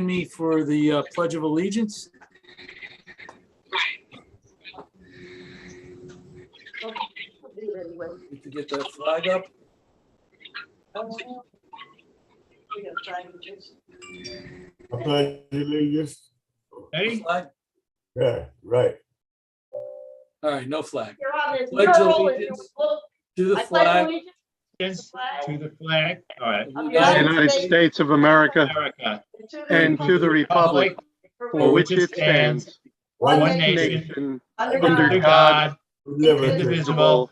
me for the Pledge of Allegiance? Need to get that flag up. I pledge allegiance. Ready? Flag? Yeah, right. All right, no flag. You're on this Pledge roll, allegiance and to the I pledge flag allegiance Yes, to the flag. All right. of the United States of America America, and to the republic for which it stands, one one nation, nation, under under under God, God, Liberty. indivisible,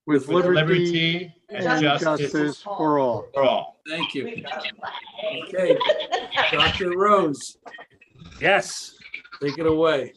with with liberty liberty and and justice justice for all. for all. Thank you. Okay, Dr. Rose, Yes. take it away.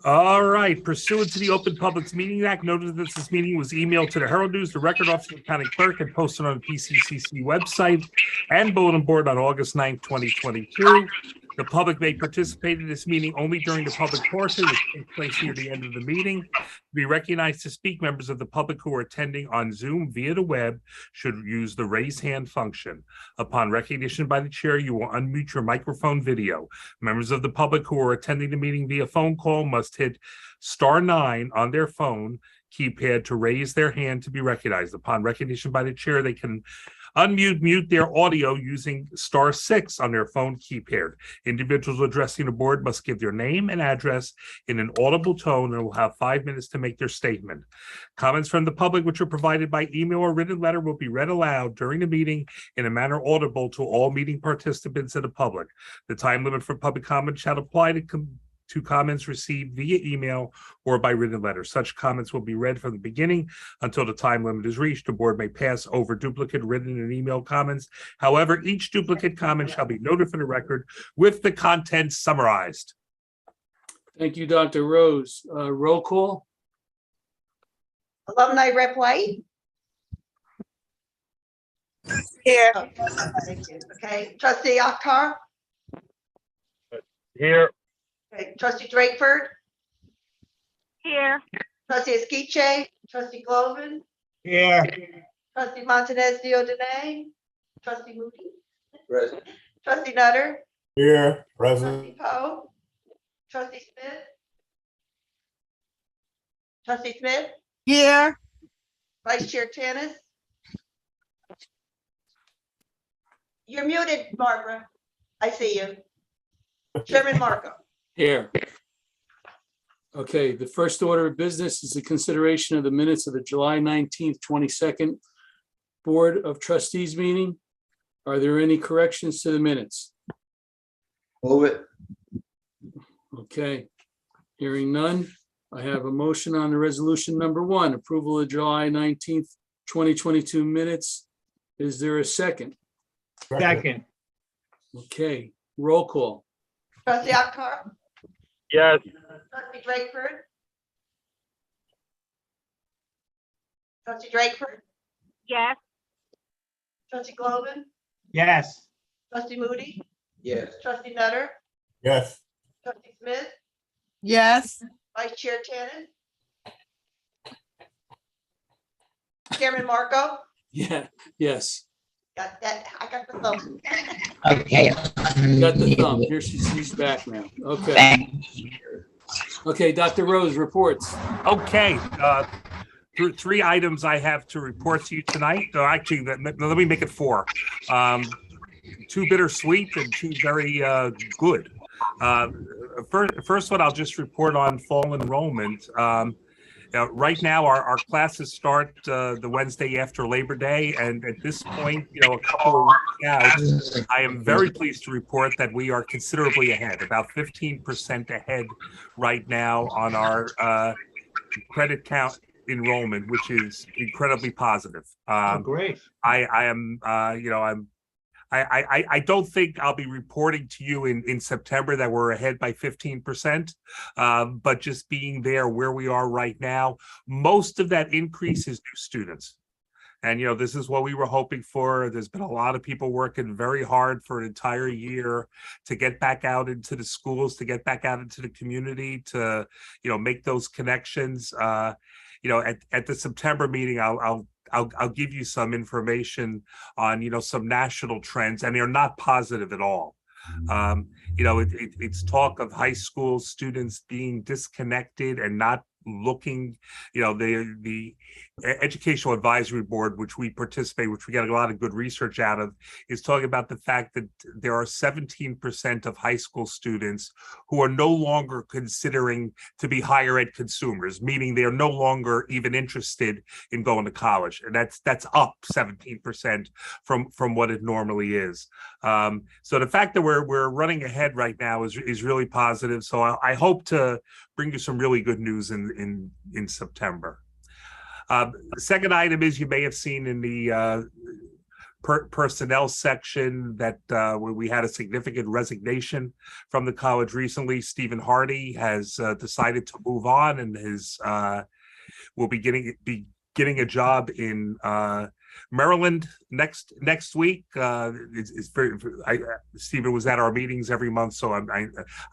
All right. Pursuant to the Open Public Meetings Act, notice that this meeting was emailed to the Herald News, the Record Office, and County Clerk, and posted on the PCCC website and bulletin board on August 9th, 2022. The public may participate in this meeting only during the public portion, which takes place near the end of the meeting. To be recognized to speak, members of the public who are attending on Zoom via the web should use the raise hand function. Upon recognition by the chair, you will unmute your microphone video. Members of the public who are attending the meeting via phone call must hit *9 on their phone keypad to raise their hand to be recognized. Upon recognition by the chair, they can mute their audio using *6 on their phone keypad. Individuals addressing the board must give their name and address in an audible tone and will have 5 minutes to make their statement. Comments from the public, which are provided by email or written letter, will be read aloud during the meeting in a manner audible to all meeting participants and the public. The time limit for public comment shall apply to comments received via email or by written letter. Such comments will be read from the beginning until the time limit is reached. The board may pass over duplicate written and email comments. However, each duplicate comment shall be noted for the record with the content summarized. Thank you, Dr. Rose. Roll call? Alumni Rep White. Here. Oh, thank you. Okay, Trustee Akhter. Here. Okay, Trustee Drakeford, Here. Trustee Akhter, Trustee Glovin, Here. Trustee Montanez Denae, Trustee Moody, Present. Trustee Nutter, Here, present. Trustee Poe, Trustee Smith. Trustee Smith, Here. Vice Chair Tanis. You're muted, Barbara. I see you. Chairman Marco. Here. Okay, the first order of business is the consideration of the minutes of the July 19th, 22nd Board of Trustees meeting. Are there any corrections to the minutes? Move it. Okay, hearing none, I have a motion on the resolution number 1, approval of July 19th, 2022 minutes. Is there a second? Second. Okay, roll call. Trustee Akhter, Yes. Trustee Drakeford. Trustee Drakeford, Yes. Trustee Glovin, Yes. Trustee Moody, Yes. Trustee Nutter, Yes. Trustee Smith, Yes. Vice Chair Tanis. Chairman Marco, Yeah, yes, got that, I got the thumb. Okay. got the thumb. Here she's back now. Okay. Okay, Dr. Rose, reports. Okay, three items I have to report to you tonight. Actually, let me make it 4. 2 bittersweet and 2 very good. First one, I'll just report on fall enrollment. Right now, our classes start the Wednesday after Labor Day, and at this point, a couple of weeks out, I am very pleased to report that we are considerably ahead, about 15% ahead right now on our credit count enrollment, which is incredibly positive. Great. I don't think I'll be reporting to you in September that we're ahead by 15%, but just being there where we are right now, most of that increase is new students. And, this is what we were hoping for. There's been a lot of people working very hard for an entire year to get back out into the schools, to get back out into the community, to, make those connections. At the September meeting, I'll give you some information on, some national trends, and they're not positive at all. It's talk of high school students being disconnected and not looking, the Educational Advisory Board, which we participate, which we get a lot of good research out of, is talking about the fact that there are 17% of high school students who are no longer considering to be higher ed consumers, meaning they are no longer even interested in going to college. And that's up 17% from what it normally is. So the fact that we're running ahead right now is really positive. So I hope to bring you some really good news in September. The second item is, you may have seen in the personnel section that we had a significant resignation from the college recently. Stephen Hardy has decided to move on and will be getting a job in Maryland next week. Stephen was at our meetings every month, so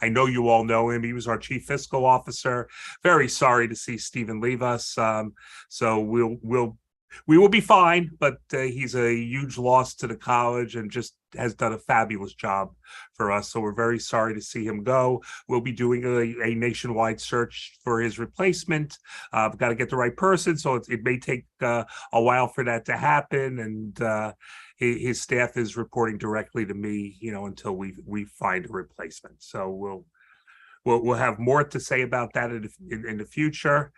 I know you all know him. He was our chief fiscal officer. Very sorry to see Stephen leave us. So we will be fine, but he's a huge loss to the college and just has done a fabulous job for us. So we're very sorry to see him go. We'll be doing a nationwide search for his replacement. We've got to get the right person, so it may take a while for that to happen. And his staff is reporting directly to me, until we find a replacement. So we'll have more to say about that in the future.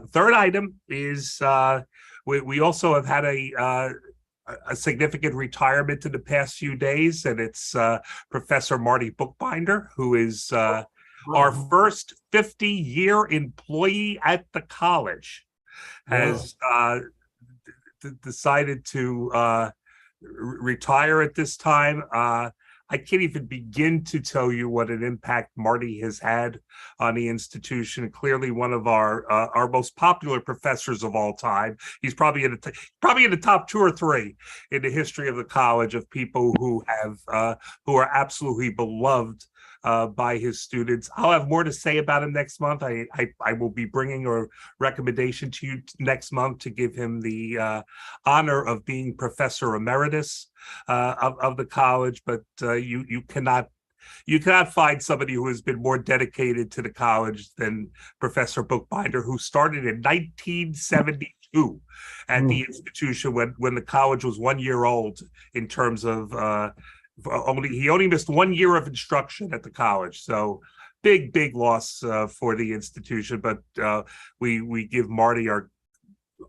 Third item is we also have had a significant retirement in the past few days, and it's Professor Marty Bookbinder, who is our first 50-year employee at the college, has decided to retire at this time. I can't even begin to tell you what an impact Marty has had on the institution. Clearly, one of our most popular professors of all time. He's probably in the top 2 or 3 in the history of the college of people who are absolutely beloved by his students. I'll have more to say about him next month. I will be bringing a recommendation to you next month to give him the honor of being Professor Emeritus of the college, but you cannot find somebody who has been more dedicated to the college than Professor Bookbinder, who started in 1972 at the institution when the college was 1 year old in terms of he only missed 1 year of instruction at the college. So big loss for the institution, but we give Marty our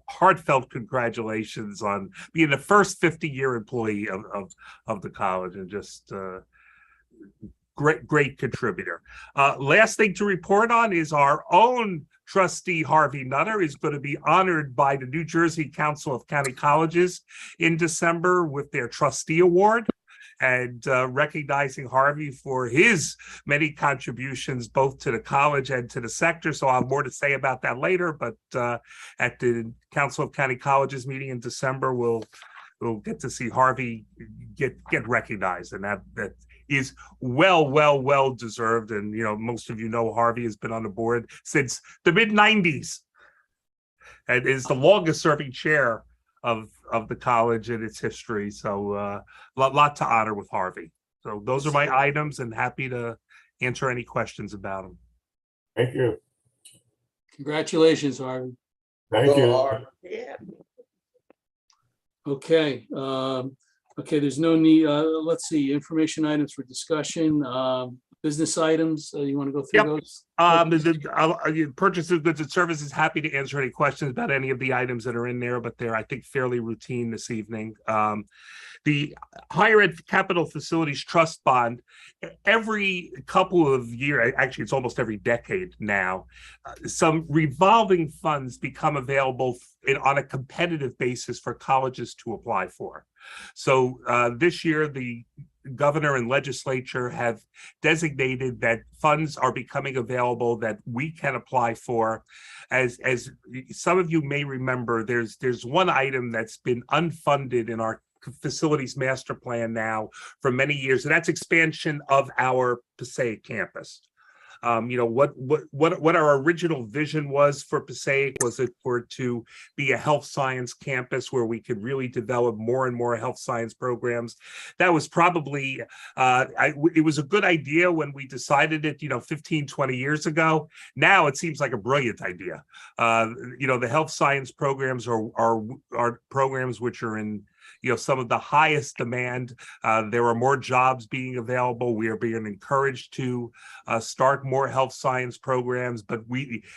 heartfelt congratulations on being the first 50-year employee of the college, and just great contributor. Last thing to report on is our own Trustee Harvey Nutter is going to be honored by the New Jersey Council of County Colleges in December with their Trustee Award, and recognizing Harvey for his many contributions both to the college and to the sector. So I'll have more to say about that later, but at the Council of County Colleges meeting in December, we'll get to see Harvey get recognized, and that is well deserved. And most of Harvey has been on the board since the mid-90s and is the longest serving chair of the college in its history. So lot to honor with Harvey. So those are my items, and happy to answer any questions about them. Thank you. Congratulations, Harvey. Thank you. Yeah. Okay. Okay, there's no need. Let's see, information items for discussion. Business items, you want to go through Yep. those? Purchases, goods and services, happy to answer any questions about any of the items that are in there, but they're, I think, fairly routine this evening. The Higher Ed Capital Facilities Trust Bond, every couple of years, actually it's almost every decade now, some revolving funds become available on a competitive basis for colleges to apply for. So this year, the governor and legislature have designated that funds are becoming available that we can apply for. As some of you may remember, there's one item that's been unfunded in our facilities master plan now for many years, and that's expansion of our Passaic campus. what our original vision was for Passaic. Was it for it to be a health science campus where we could really develop more and more health science programs? That was probably, it was a good idea when we decided it, 15, 20 years ago. Now it seems like a brilliant idea. The health science programs are programs which are in some of the highest demand. There are more jobs being available. We are being encouraged to start more health science programs, but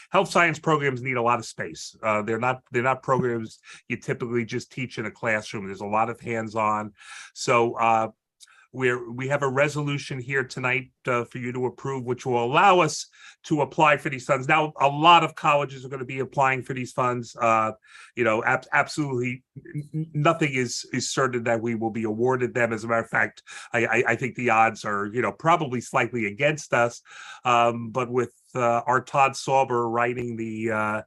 health science programs need a lot of space. They're not programs you typically just teach in a classroom. There's a lot of hands-on. So we have a resolution here tonight for you to approve, which will allow us to apply for these funds. Now, a lot of colleges are going to be applying for these funds. Absolutely nothing is certain that we will be awarded them. As a matter of fact, I think the odds are, probably slightly against us. But with our Todd Sauber writing the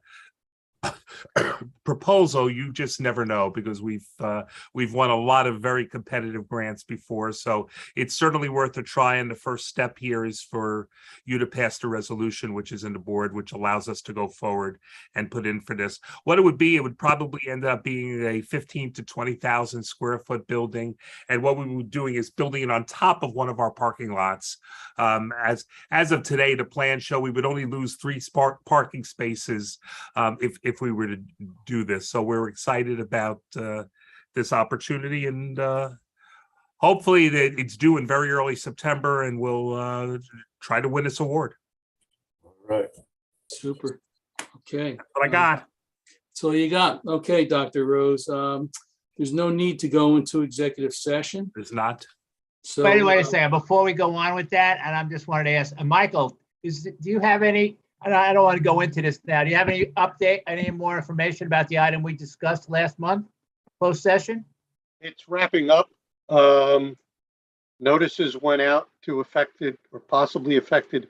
proposal, you just never know, because we've won a lot of very competitive grants before, so it's certainly worth a try. And the first step here is for you to pass the resolution, which is in the board, which allows us to go forward and put in for this. What it would probably end up being a 15 to 20,000 square foot building, and what we were doing is building it on top of one of our parking lots. As of today, the plans show we would only lose 3 parking spaces if we were to do this. So we're excited about this opportunity, and hopefully it's due in very early September, and we'll try to win this award. All right. Super. Okay. That's what I got. That's all you got. Okay, Dr. Rose. There's no need to go into executive session. There's not. So Wait a second, before we go on with that, and I'm just wanted to ask, Michael, do you have any, and I don't want to go into this now, do you have any update, any more information about the item we discussed last month, closed session? It's wrapping up. Notices went out to affected or possibly affected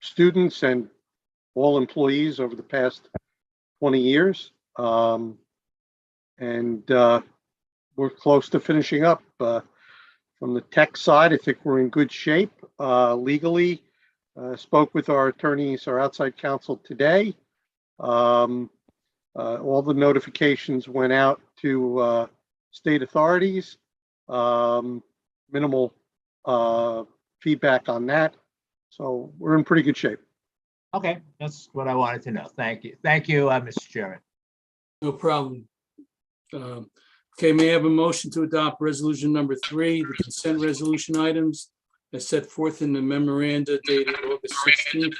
students and all employees over the past 20 years. We're close to finishing up. From the tech side, I think we're in good shape. Legally, spoke with our attorneys, our outside counsel today. All the notifications went out to state authorities. Minimal feedback on that. So we're in pretty good shape. Okay, that's what I wanted to know. Thank you. Thank you, Mr. Chairman. no problem. Okay, may I have a motion to adopt resolution number 3, the consent resolution items as set forth in the memoranda dated August 16th,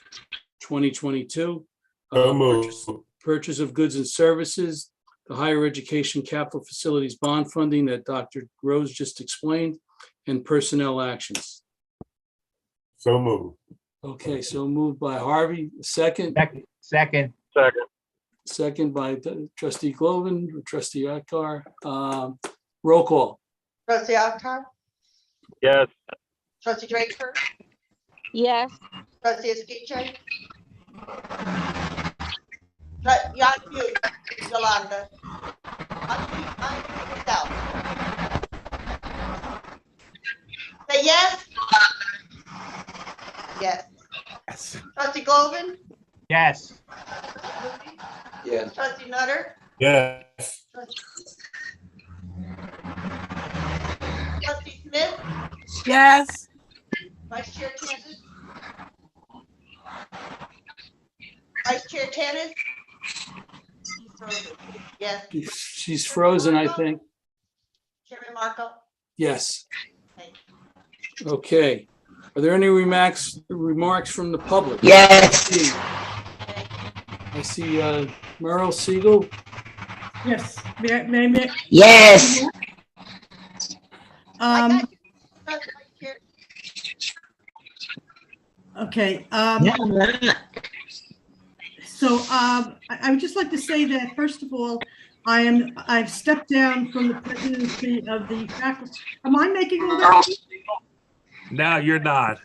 2022. So moved. Purchase of goods and services, the higher education capital facilities bond funding that Dr. Rose just explained, and personnel actions. So moved. Okay, so moved by Harvey, second. Second, Second by Trustee Glovin, or Trustee Akhter. Roll call. Trustee Akhter, Yes. Trustee Drakeford, Yes. Trustee Akhter. You're on mute, Yolanda. Unmute yourself. Say yes? Yes. Yes. Trustee Glovin? yes. Yes. Trustee Nutter? Yes. Trustee Smith? Yes. Vice Chair Tanis? Vice Chair Tanis? Yes. She's frozen, I think. Chairman Marco? Yes. Thank Okay. Are there any remarks from the public? Yes. I see Merle Siegel. Yes. Maybe. Yes. I got you. Vice Chair. Okay. So I would just like to say that, first of all, I've stepped down from the presidency of the faculty. Am I making all that? No, you're not.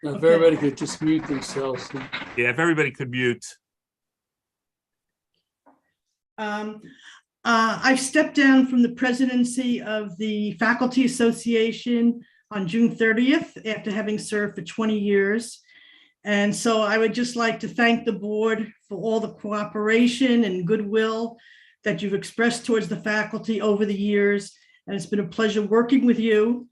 Now, if everybody could just mute themselves. Yeah, if everybody could mute. I've stepped down from the presidency of the Faculty Association on June 30th after having served for 20 years. And so I would just like to thank the board for all the cooperation and goodwill that you've expressed towards the faculty over the years. And it's been a pleasure working with you.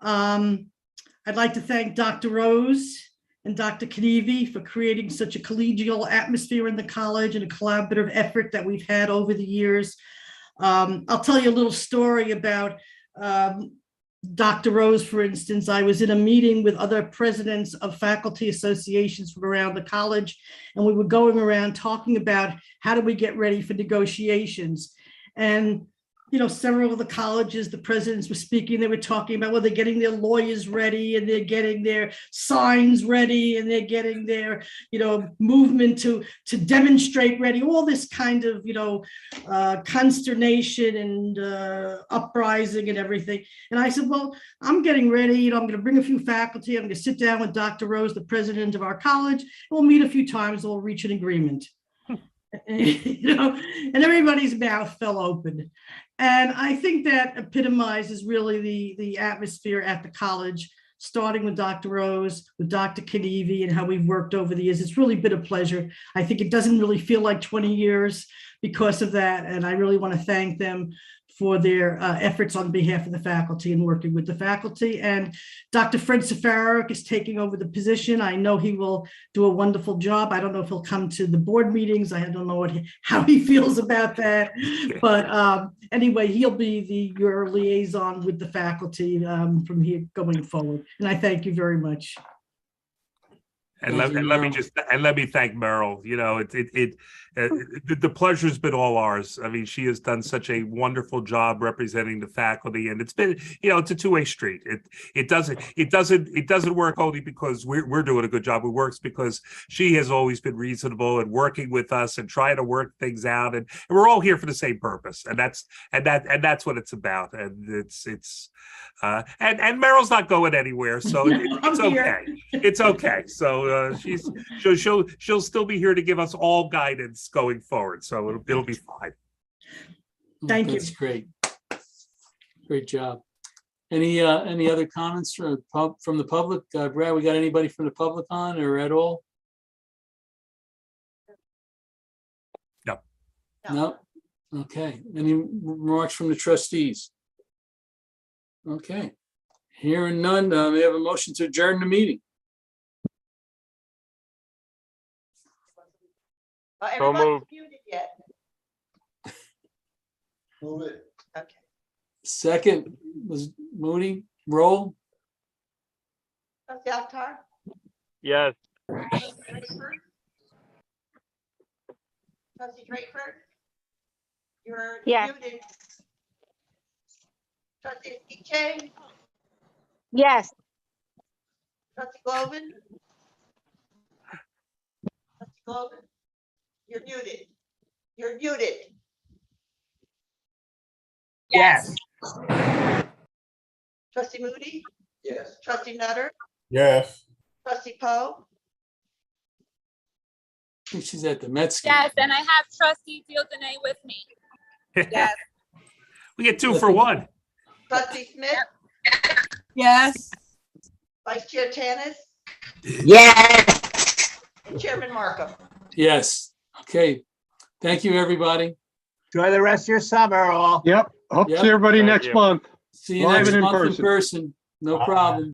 I'd like to thank Dr. Rose and Dr. Knievy for creating such a collegial atmosphere in the college and a collaborative effort that we've had over the years. I'll tell you a little story about Dr. Rose, for instance. I was in a meeting with other presidents of faculty associations from around the college, and we were going around talking about how do we get ready for negotiations. And several of the colleges, the presidents were speaking, they were talking about, well, they're getting their lawyers ready and they're getting their signs ready and they're getting their, movement to demonstrate ready, all this kind of, consternation and uprising and everything. And I said, well, I'm getting ready, I'm going to bring a few faculty, I'm going to sit down with Dr. Rose, the president of our college, and we'll meet a few times, we'll reach an agreement. And everybody's mouth fell open. And I think that epitomizes really the atmosphere at the college, starting with Dr. Rose, with Dr. Knievy, and how we've worked over the years. It's really been a pleasure. I think it doesn't really feel like 20 years because of that. And I really want to thank them for their efforts on behalf of the faculty and working with the faculty. And Dr. Fred Safarek is taking over the position. I know he will do a wonderful job. I don't know if he'll come to the board meetings. I don't know how he feels about that. But anyway, he'll be your liaison with the faculty from here going forward. And I thank you very much. And let me thank Merrill. The pleasure's been all ours. I mean, she has done such a wonderful job representing the faculty, and it's been, it's a two-way street. It doesn't work only because we're doing a good job. It works because she has always been reasonable and working with us and trying to work things out, and we're all here for the same purpose, and that's what it's about. And and Merrill's not going anywhere, so it's okay. It's okay. So she'll still be here to give us all guidance going forward, so it'll be fine. Thank you. That's great. Great job. Any other comments from the public? Brad, we got anybody from the public on or at all? No. Okay. Any remarks from the trustees? Okay. Hearing none, may I have a motion to adjourn the meeting? Everybody's muted yet. Move it. Okay. Second was Moody. Roll. Trustee Akhter? Yes. Trustee Drakeford? Trustee Drakeford? You're Yes. muted. Trustee Akhter? Yes. Trustee Glovin? Trustee Glovin? You're muted. You're muted. Yes. Trustee Moody? Yes. Trustee Nutter? Yes. Trustee Poe? I think she's at the Mets game. Yes, and I have Trustee Denae with me. Yes. We get 2 for 1. Trustee Smith? Yes. Vice Chair Tanis? Yes. And Chairman Markham? Yes. Okay. Thank you, everybody. Enjoy the rest of your summer, all. Yep. Hope to Yep. see everybody Thank next you. month. See you Live next and in month in person. person. No Bye. problem.